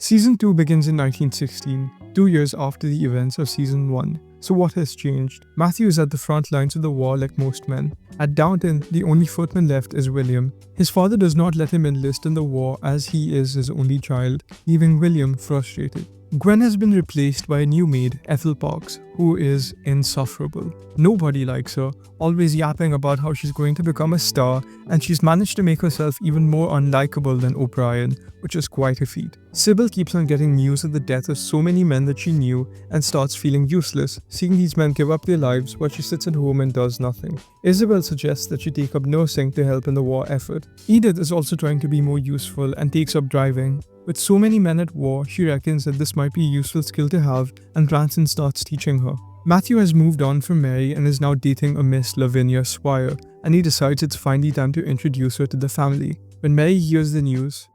Season 2 begins in 1916, 2 years after the events of Season 1. So what has changed? Matthew is at the front lines of the war like most men. At Downton, the only footman left is William. His father does not let him enlist in the war as he is his only child, leaving William frustrated. Gwen has been replaced by a new maid, Ethel Parks, who is insufferable. Nobody likes her, always yapping about how she's going to become a star, and she's managed to make herself even more unlikable than O'Brien, which is quite a feat. Sybil keeps on getting news of the death of so many men that she knew and starts feeling useless, seeing these men give up their lives while she sits at home and does nothing. Isabel suggests that she take up nursing to help in the war effort. Edith is also trying to be more useful and takes up driving. With so many men at war, she reckons that this might be a useful skill to have, and Branson starts teaching her. Matthew has moved on from Mary and is now dating a Miss Lavinia Squire, and he decides it's finally time to introduce her to the family. When Mary hears the news,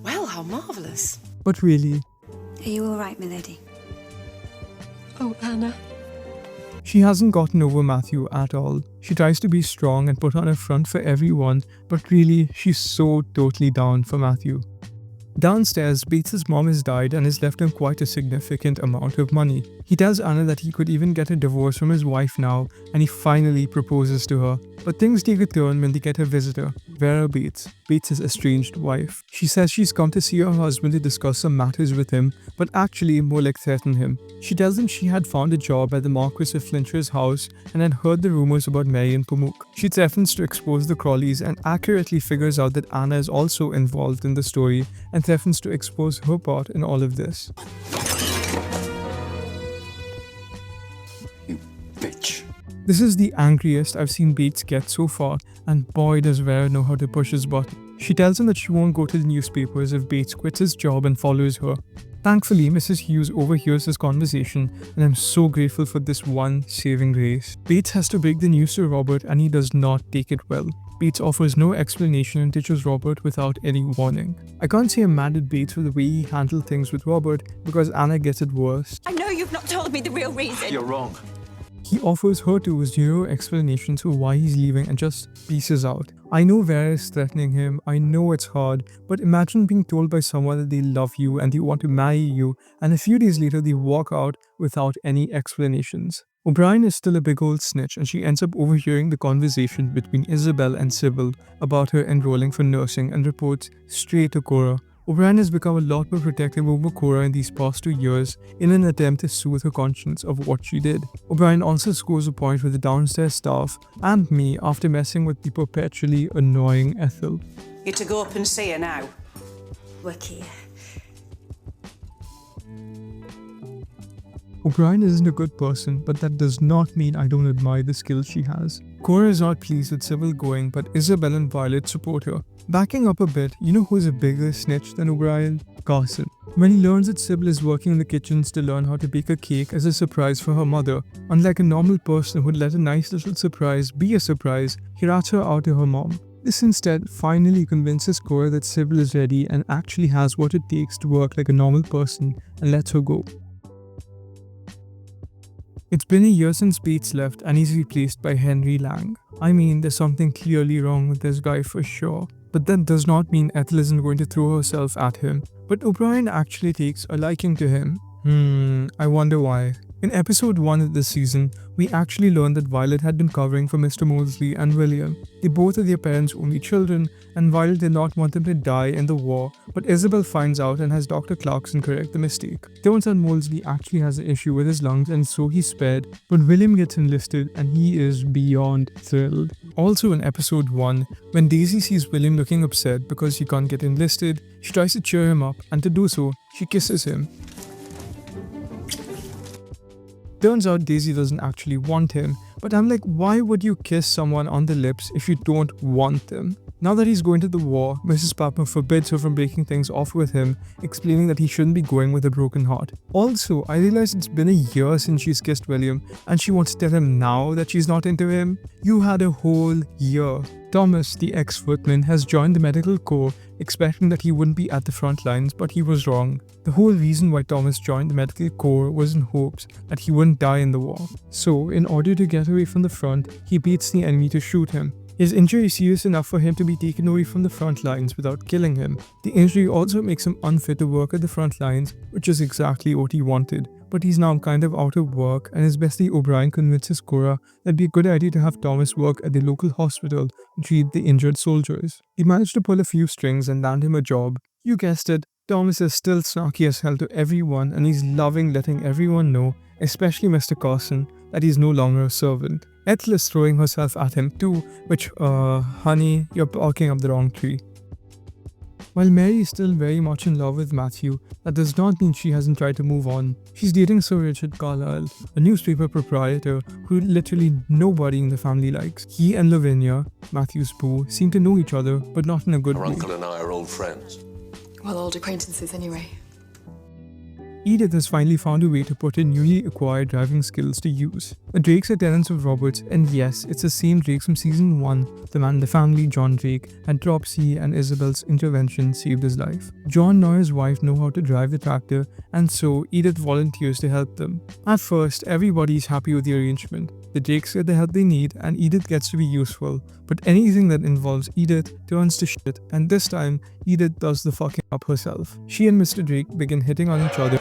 "Well, how marvellous." But really, Are you alright, milady? Oh, Anna. she hasn't gotten over Matthew at all. She tries to be strong and put on a front for everyone, but really, she's so totally down for Matthew. Downstairs, Bates's mom has died and has left him quite a significant amount of money. He tells Anna that he could even get a divorce from his wife now, and he finally proposes to her. But things take a turn when they get a visitor, Vera Bates, Bates's estranged wife. She says she's come to see her husband to discuss some matters with him, but actually more like threaten him. She tells him she had found a job at the Marquis of Flintshire's house and had heard the rumours about Mary and Pamuk. She threatens to expose the Crawleys and accurately figures out that Anna is also involved in the story and threatens to expose her part in all of this. You bitch. This is the angriest I've seen Bates get so far, and boy does Vera know how to push his button. She tells him that she won't go to the newspapers if Bates quits his job and follows her. Thankfully, Mrs. Hughes overhears this conversation, and I'm so grateful for this one saving grace. Bates has to break the news to Robert, and he does not take it well. Bates offers no explanation and ditches Robert without any warning. I can't say I'm mad at Bates for the way he handled things with Robert, because Anna gets it worse. I know you've not told me the real reason. You're wrong. He offers her to zero explanations for why he's leaving and just pieces out. I know Vera is threatening him, I know it's hard, but imagine being told by someone that they love you and they want to marry you, and a few days later they walk out without any explanations. O'Brien is still a big old snitch, and she ends up overhearing the conversation between Isabel and Sybil about her enrolling for nursing and reports straight to Cora. O'Brien has become a lot more protective over Cora in these past 2 years in an attempt to soothe her conscience of what she did. O'Brien also scores a point with the downstairs staff and me after messing with the perpetually annoying Ethel. You're to go up and see her now. Work here. O'Brien isn't a good person, but that does not mean I don't admire the skills she has. Cora is not pleased with Sybil going, but Isabel and Violet support her. Backing up a bit, you know who's a bigger snitch than O'Brien? Carson. When he learns that Sybil is working in the kitchens to learn how to bake a cake as a surprise for her mother, unlike a normal person who'd let a nice little surprise be a surprise, he rats her out to her mom. This instead finally convinces Cora that Sybil is ready and actually has what it takes to work like a normal person and lets her go. It's been a year since Bates left and he's replaced by Henry Lang. I mean, there's something clearly wrong with this guy for sure. But that does not mean Ethel isn't going to throw herself at him. But O'Brien actually takes a liking to him. I wonder why. In episode 1 of this season, we actually learned that Violet had been covering for Mr. Molesley and William. They both are their parents' only children, and Violet did not want them to die in the war, but Isabel finds out and has Dr. Clarkson correct the mistake. Turns out Molesley actually has an issue with his lungs and so he's spared, but William gets enlisted and he is beyond thrilled. Also in episode 1, when Daisy sees William looking upset because he can't get enlisted, she tries to cheer him up, and to do so, she kisses him. Turns out Daisy doesn't actually want him, but I'm like, why would you kiss someone on the lips if you don't want them? Now that he's going to the war, Mrs. Papper forbids her from breaking things off with him, explaining that he shouldn't be going with a broken heart. Also, I realized it's been a year since she's kissed William, and she wants to tell him now that she's not into him. You had a whole year. Thomas, the ex-footman, has joined the medical corps, expecting that he wouldn't be at the front lines, but he was wrong. The whole reason why Thomas joined the medical corps was in hopes that he wouldn't die in the war. So, in order to get away from the front, he beats the enemy to shoot him. His injury is serious enough for him to be taken away from the front lines without killing him. The injury also makes him unfit to work at the front lines, which is exactly what he wanted. But he's now kind of out of work, and his bestie O'Brien convinces Cora that it'd be a good idea to have Thomas work at the local hospital to treat the injured soldiers. He managed to pull a few strings and land him a job. You guessed it, Thomas is still snarky as hell to everyone, and he's loving letting everyone know, especially Mr. Carson, that he's no longer a servant. Ethel is throwing herself at him too, which, honey, you're barking up the wrong tree. While Mary is still very much in love with Matthew, that does not mean she hasn't tried to move on. She's dating Sir Richard Carlisle, a newspaper proprietor who literally nobody in the family likes. He and Lavinia, Matthew's boo, seem to know each other, but not in a good way. Our uncle and I are old friends. Well, old acquaintances anyway. Edith has finally found a way to put her newly acquired driving skills to use. The Drakes are tenants of Roberts, and yes, it's the same Drakes from season 1, the man in the family, John Drake, and Topsy and Isabel's intervention saved his life. John nor his wife know how to drive the tractor, and so Edith volunteers to help them. At first, everybody is happy with the arrangement. The Drakes get the help they need, and Edith gets to be useful. But anything that involves Edith turns to shit, and this time, Edith does the fucking up herself. She and Mr. Drake begin hitting on each other,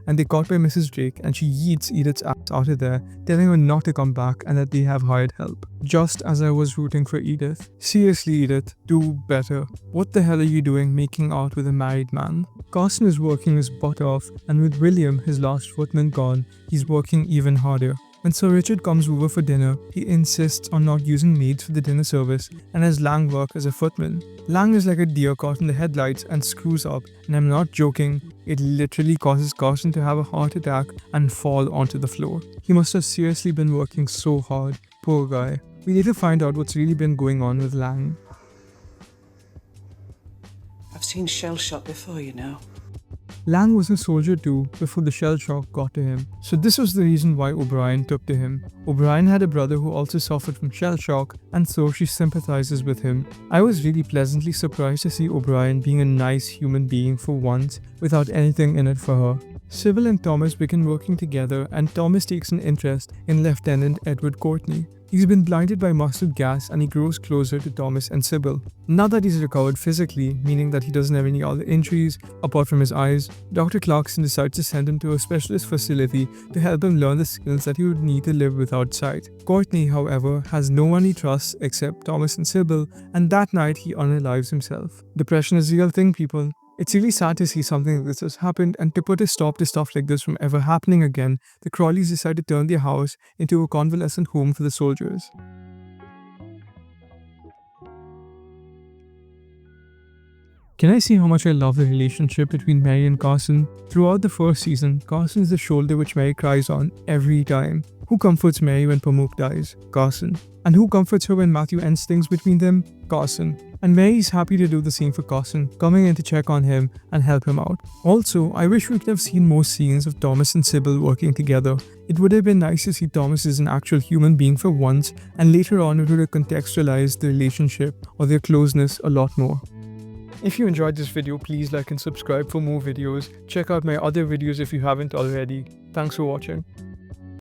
and they're caught by Mrs. Drake, and she yeets Edith's ass out of there, telling her not to come back and that they have hired help. Just as I was rooting for Edith. Seriously, Edith, do better. What the hell are you doing making out with a married man? Carson is working his butt off, and with William, his last footman, gone, he's working even harder. When Sir Richard comes over for dinner, he insists on not using maids for the dinner service and has Lang work as a footman. Lang is like a deer caught in the headlights and screws up, and I'm not joking, it literally causes Carson to have a heart attack and fall onto the floor. He must have seriously been working so hard, poor guy. We later find out what's really been going on with Lang. I've seen shell shock before, you know. Lang was a soldier too before the shell shock got to him, so this was the reason why O'Brien took to him. O'Brien had a brother who also suffered from shell shock, and so she sympathizes with him. I was really pleasantly surprised to see O'Brien being a nice human being for once, without anything in it for her. Sybil and Thomas begin working together, and Thomas takes an interest in Lieutenant Edward Courtney. He's been blinded by mustard gas, and he grows closer to Thomas and Sybil. Now that he's recovered physically, meaning that he doesn't have any other injuries apart from his eyes, Dr. Clarkson decides to send him to a specialist facility to help him learn the skills that he would need to live without sight. Courtney, however, has no one he trusts except Thomas and Sybil, and that night he unalives himself. Depression is a real thing, people. It's really sad to see something like this has happened, and to put a stop to stuff like this from ever happening again, the Crawleys decide to turn their house into a convalescent home for the soldiers. Can I say how much I love the relationship between Mary and Carson? Throughout the first season, Carson is the shoulder which Mary cries on every time. Who comforts Mary when Pamuk dies? Carson. And who comforts her when Matthew ends things between them? Carson. And Mary is happy to do the same for Carson, coming in to check on him and help him out. Also, I wish we could have seen more scenes of Thomas and Sybil working together. It would have been nice to see Thomas as an actual human being for once, and later on it would have contextualized the relationship or their closeness a lot more. If you enjoyed this video, please like and subscribe for more videos. Check out my other videos if you haven't already. Thanks for watching.